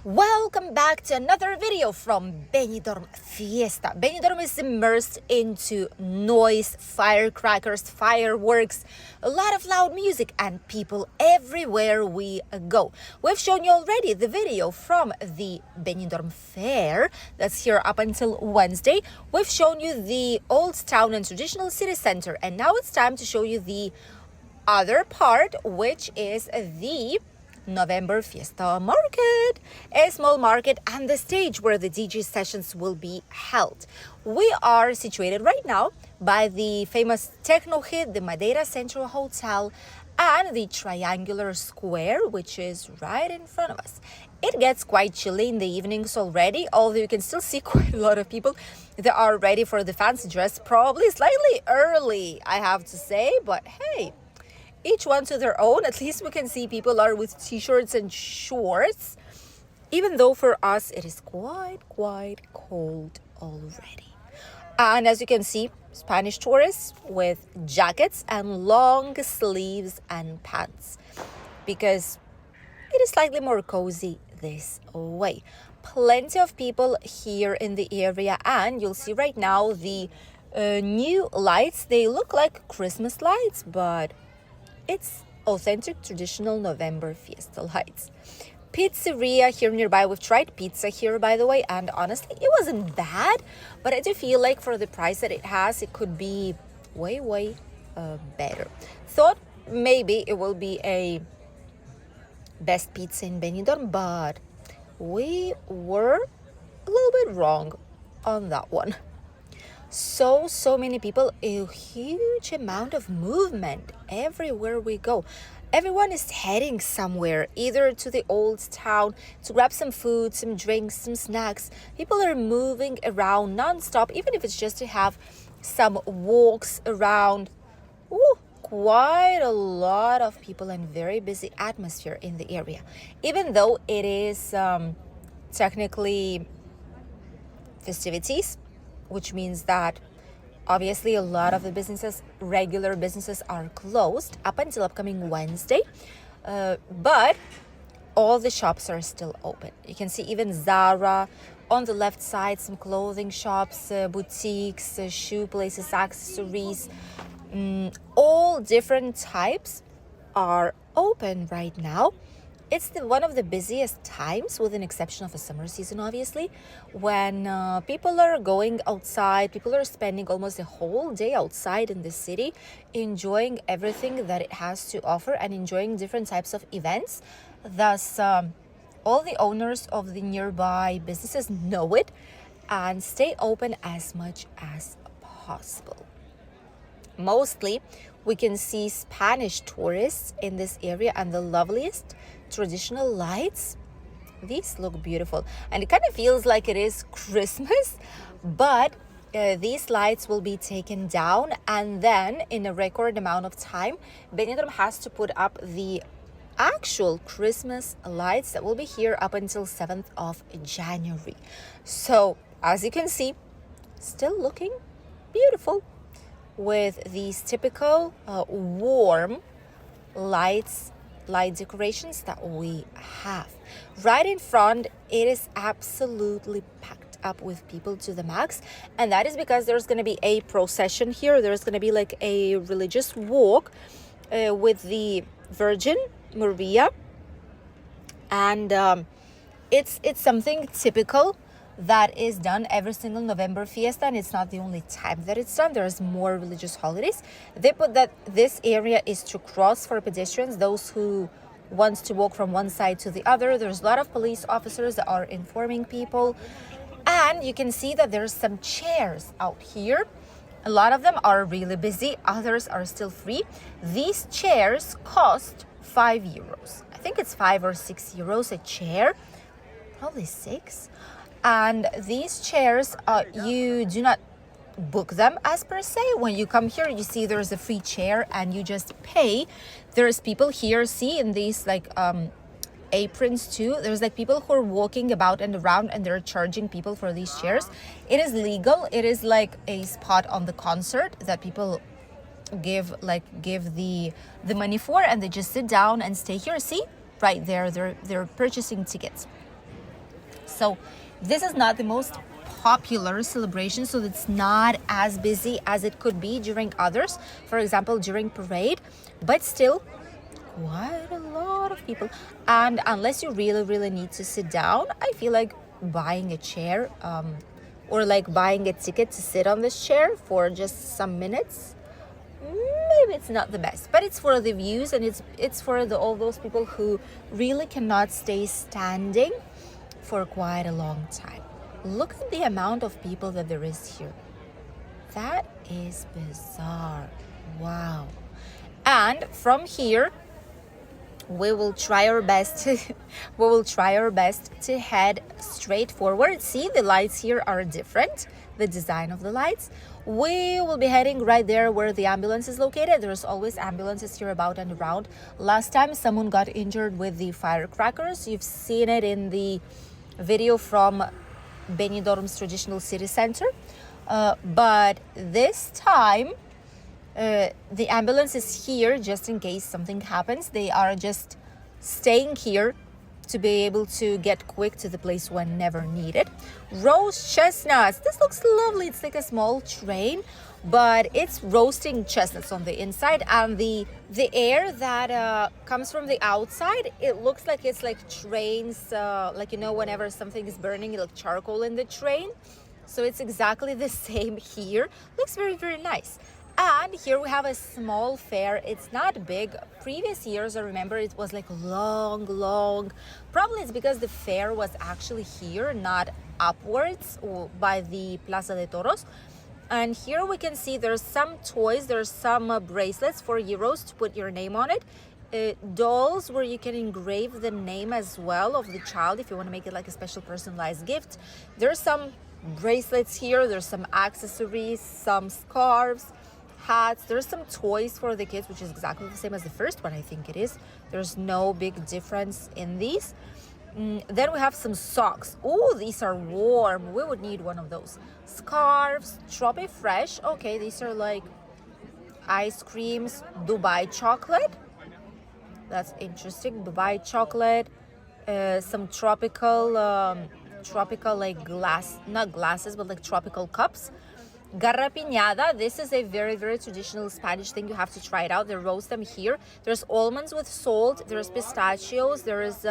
Welcome back to another video from Benidorm Fiesta. Benidorm is immersed into noise, firecrackers, fireworks, a lot of loud music and people everywhere we go. We've shown you already the video from the Benidorm Fair that's here up until Wednesday. We've shown you the old town and traditional city center, and now it's time to show you the other part, which is the November Fiesta Market, a small market and the stage where the DJ sessions will be held. We are situated right now by the famous techno hit, the Madeira Central Hotel, and the triangular square, which is right in front of us. It gets quite chilly in the evenings already, although you can still see quite a lot of people that are ready for the fancy dress, probably slightly early, I have to say, but hey, each one to their own. At least we can see people are with t-shirts and shorts, even though for us it is quite cold already. And as you can see, Spanish tourists with jackets and long sleeves and pants, because it is slightly more cozy this way. Plenty of people here in the area, and you'll see right now the new lights. They look like Christmas lights, but it's authentic traditional November Fiesta lights. Pizzeria here nearby. We've tried pizza here, by the way, and honestly, it wasn't bad, but I do feel like for the price that it has, it could be way better. Thought maybe it will be a best pizza in Benidorm, but we were a little bit wrong on that one. So many people, a huge amount of movement everywhere we go. Everyone is heading somewhere, either to the old town to grab some food, some drinks, some snacks. People are moving around non-stop, even if it's just to have some walks around. Ooh, quite a lot of people and very busy atmosphere in the area. Even though it is technically festivities, which means that obviously a lot of the businesses, regular businesses, are closed up until upcoming Wednesday, but all the shops are still open. You can see even Zara on the left side, some clothing shops, boutiques, shoe places, accessories, all different types are open right now. It's one of the busiest times, with an exception of a summer season, obviously, when people are going outside. People are spending almost a whole day outside in the city, enjoying everything that it has to offer and enjoying different types of events. Thus, all the owners of the nearby businesses know it and stay open as much as possible. Mostly, we can see Spanish tourists in this area, and the loveliest traditional lights. These look beautiful, and it kind of feels like it is Christmas, but these lights will be taken down, and then in a record amount of time, Benidorm has to put up the actual Christmas lights that will be here up until 7th of January. So as you can see, still looking beautiful with these typical warm light decorations that we have. Right in front, it is absolutely packed up with people to the max, and that is because there's going to be a procession here. There's going to be like a religious walk with the Virgin Maria, and it's something typical that is done every single November Fiesta, and it's not the only time that it's done. There's more religious holidays. They put that this area is to cross for pedestrians, those who want to walk from one side to the other. There's a lot of police officers that are informing people, and you can see that there's some chairs out here. A lot of them are really busy, others are still free. These chairs cost €5. I think it's €5 or €6 a chair, probably 6. And these chairs, you do not book them as per se. When you come here, you see there's a free chair and you just pay. There's people here, see, in these like aprons too. There's like people who are walking about and around, and they're charging people for these chairs. It is legal. It is like a spot on the concert that people give the money for, and they just sit down and stay here. See, right there, they're purchasing tickets. So this is not the most popular celebration, so it's not as busy as it could be during others, for example during parade, but still quite a lot of people. And unless you really need to sit down, I feel like buying a chair or like buying a ticket to sit on this chair for just some minutes, maybe it's not the best, but it's for the views, and it's for all those people who really cannot stay standing for quite a long time. Look at the amount of people that there is here. That is bizarre. Wow. And from here we will try our best to head straight forward. See, the lights here are different, the design of the lights. We will be heading right there where the ambulance is located. There's always ambulances here about and around. Last time someone got injured with the firecrackers. You've seen it in the video from Benidorm's traditional city center, but this time the ambulance is here just in case something happens. They are just staying here to be able to get quick to the place whenever needed. Roast chestnuts. This looks lovely. It's like a small train, but it's roasting chestnuts on the inside, and the air that comes from the outside, it looks like it's like trains, like, you know, whenever something is burning, like charcoal in the train. So it's exactly the same here. Looks very nice. And here we have a small fair. It's not big. Previous years, I remember it was like long. Probably it's because the fair was actually here, not upwards or by the Plaza de Toros. And here we can see there's some toys, there's some bracelets for euros to put your name on it. Dolls where you can engrave the name as well of the child if you want to make it like a special personalized gift. There's some bracelets here, there's some accessories, some scarves, hats. There's some toys for the kids, which is exactly the same as the first one, I think it is. There's no big difference in these. Then we have some socks. Oh, these are warm. We would need one of those. Scarves, Tropi Fresh. Okay, these are like ice creams. Dubai chocolate. That's interesting. Dubai chocolate. Some tropical like not glasses, but like tropical cups. Garrapiñada. This is a very traditional Spanish thing. You have to try it out. They roast them here. There's almonds with salt. There's pistachios. There is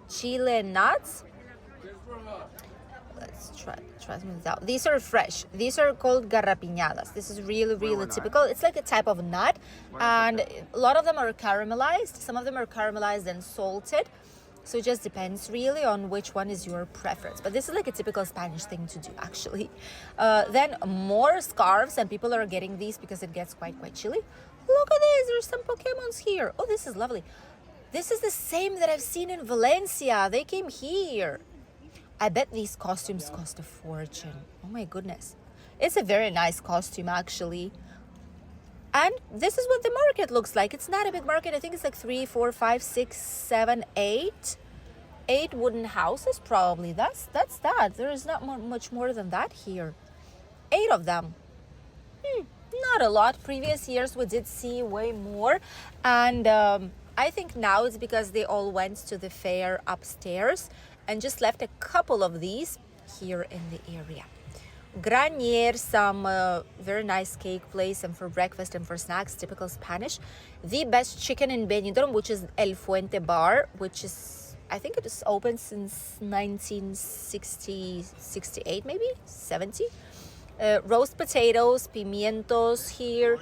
chile nuts. Let's try this out. These are fresh. These are called garrapiñadas. This is really typical. It's like a type of nut, and a lot of them are caramelized. Some of them are caramelized and salted. So it just depends really on which one is your preference. But this is like a typical Spanish thing to do, actually. Then more scarves, and people are getting these because it gets quite chilly. Look at this. There's some Pokemons here. Oh, this is lovely. This is the same that I've seen in Valencia. They came here. I bet these costumes cost a fortune. Oh my goodness. It's a very nice costume, actually. And this is what the market looks like. It's not a big market. I think it's like 3, 4, 5, 6, 7, 8. 8 wooden houses, probably. That's that. There is not much more than that here. 8 of them. Not a lot. Previous years we did see way more. And I think now it's because they all went to the fair upstairs and just left a couple of these here in the area. Granier, some very nice cake place, and for breakfast and for snacks, typical Spanish. The best chicken in Benidorm, which is El Fuente Bar, which is, I think it is open since 1960, 68 maybe, 70. Roast potatoes, pimientos here.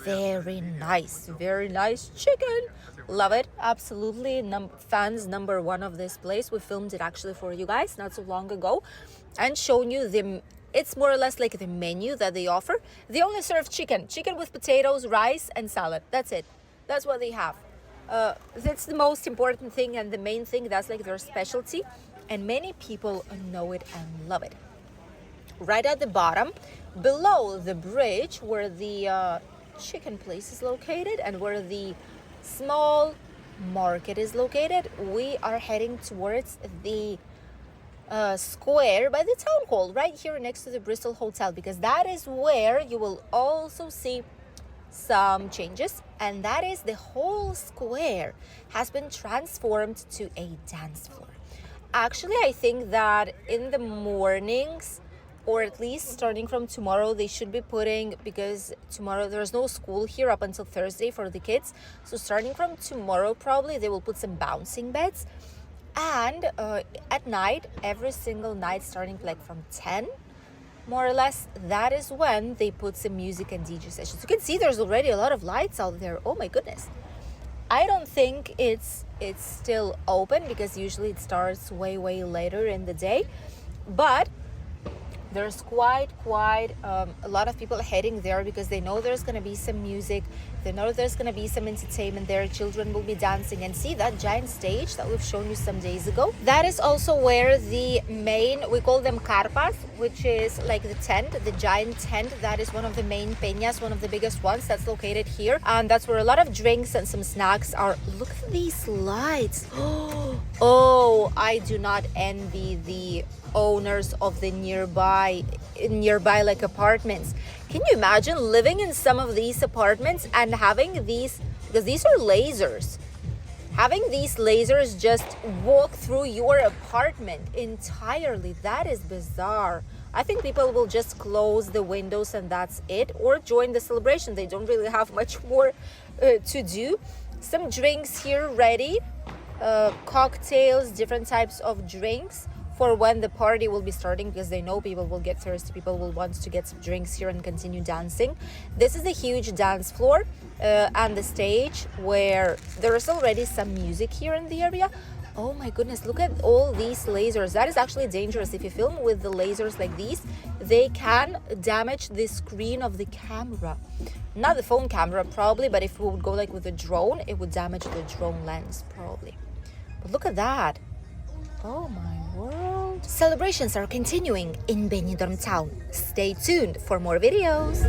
Very nice chicken. Love it, absolutely. Fans number one of this place. We filmed it actually for you guys not so long ago and shown you it's more or less like the menu that they offer. They only serve chicken with potatoes, rice, and salad. That's it. That's what they have. That's the most important thing and the main thing. That's like their specialty. And many people know it and love it. Right at the bottom, below the bridge where the chicken place is located and where the small market is located, we are heading towards the square by the town hall right here next to the Bristol Hotel, because that is where you will also see some changes, and that is the whole square has been transformed to a dance floor. Actually, I think that in the mornings, or at least starting from tomorrow, they should be putting, because tomorrow there's no school here up until Thursday for the kids. So starting from tomorrow, probably they will put some bouncing beds. And at night, every single night, starting like from 10, more or less, that is when they put some music and DJ sessions. You can see there's already a lot of lights out there. Oh my goodness. I don't think it's still open, because usually it starts way later in the day, but there's quite a lot of people heading there because they know there's going to be some music, they know there's going to be some entertainment there, children will be dancing. And see that giant stage that we've shown you some days ago? That is also where the main, we call them carpas, which is like the tent, the giant tent. That is one of the main peñas, one of the biggest ones that's located here, and that's where a lot of drinks and some snacks are. Look at these lights. Oh, I do not envy the owners of the nearby like apartments. Can you imagine living in some of these apartments and having these, because these are lasers, having these lasers just walk through your apartment entirely? That is bizarre. I think people will just close the windows and that's it, or join the celebration. They don't really have much more to do. Some drinks here ready, cocktails, different types of drinks for when the party will be starting, because they know people will get thirsty, people will want to get some drinks here and continue dancing. This is a huge dance floor and the stage where there is already some music here in the area. Oh my goodness, look at all these lasers. That is actually dangerous. If you film with the lasers like these, they can damage the screen of the camera. Not the phone camera probably, but if we would go like with a drone, it would damage the drone lens probably. But look at that. Oh my world. Celebrations are continuing in Benidorm town. Stay tuned for more videos.